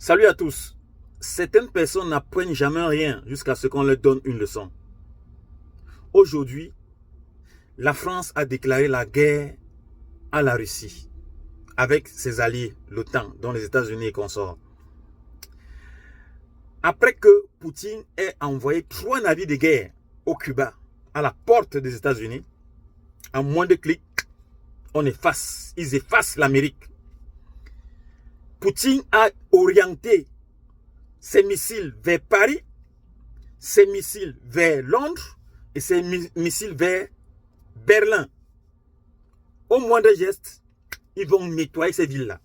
Salut à tous. Certaines personnes n'apprennent jamais rien jusqu'à ce qu'on leur donne une leçon. Aujourd'hui, la France a déclaré la guerre à la Russie avec ses alliés, l'OTAN, dont les États-Unis et consorts. Après que Poutine ait envoyé 3 navires de guerre au Cuba, à la porte des États-Unis, en moins de clics, ils effacent l'Amérique. Poutine a orienté ses missiles vers Paris, ses missiles vers Londres et ses missiles vers Berlin. Au moindre geste, ils vont nettoyer ces villes-là.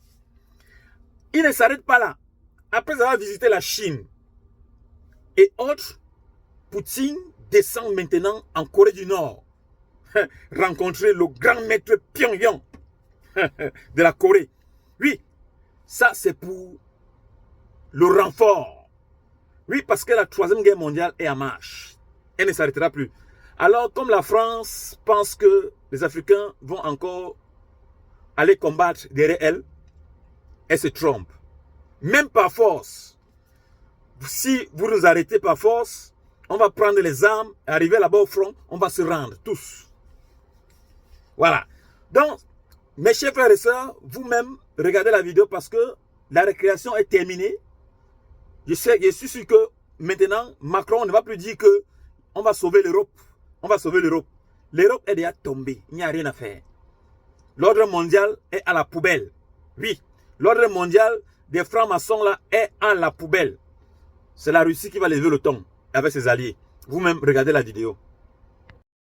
Ils ne s'arrêtent pas là. Après avoir visité la Chine et autres, Poutine descend maintenant en Corée du Nord, rencontrer le grand maître Pyongyang de la Corée. Oui, ça c'est pour le renfort. Oui, parce que la 3e guerre mondiale est en marche. Elle ne s'arrêtera plus. Alors, comme la France pense que les Africains vont encore aller combattre derrière elle se trompe. Même par force. Si vous nous arrêtez par force, on va prendre les armes, arriver là-bas au front, on va se rendre, tous. Voilà. Donc, mes chers frères et sœurs, vous-même, regardez la vidéo parce que la récréation est terminée. Je suis sûr que maintenant, Macron ne va plus dire que on va sauver l'Europe. On va sauver l'Europe. L'Europe est déjà tombée. Il n'y a rien à faire. L'ordre mondial est à la poubelle. Oui, l'ordre mondial des francs-maçons là est à la poubelle. C'est la Russie qui va lever le ton avec ses alliés. Vous-même, regardez la vidéo.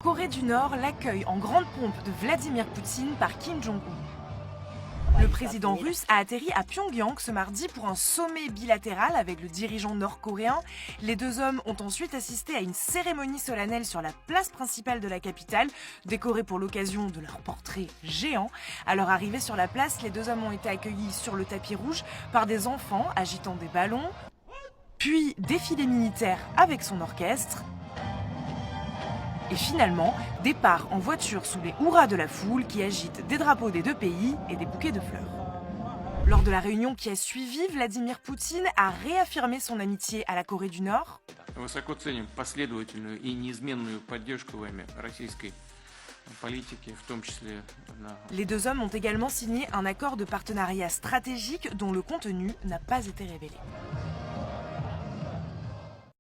Corée du Nord l'accueille en grande pompe de Vladimir Poutine par Kim Jong-un. Le président russe a atterri à Pyongyang ce mardi pour un sommet bilatéral avec le dirigeant nord-coréen. Les deux hommes ont ensuite assisté à une cérémonie solennelle sur la place principale de la capitale, décorée pour l'occasion de leur portrait géant. À leur arrivée sur la place, les deux hommes ont été accueillis sur le tapis rouge par des enfants agitant des ballons, puis défilé militaire avec son orchestre. Et finalement, départ en voiture sous les hurrahs de la foule qui agite des drapeaux des deux pays et des bouquets de fleurs. Lors de la réunion qui a suivi, Vladimir Poutine a réaffirmé son amitié à la Corée du Nord. Les deux hommes ont également signé un accord de partenariat stratégique dont le contenu n'a pas été révélé.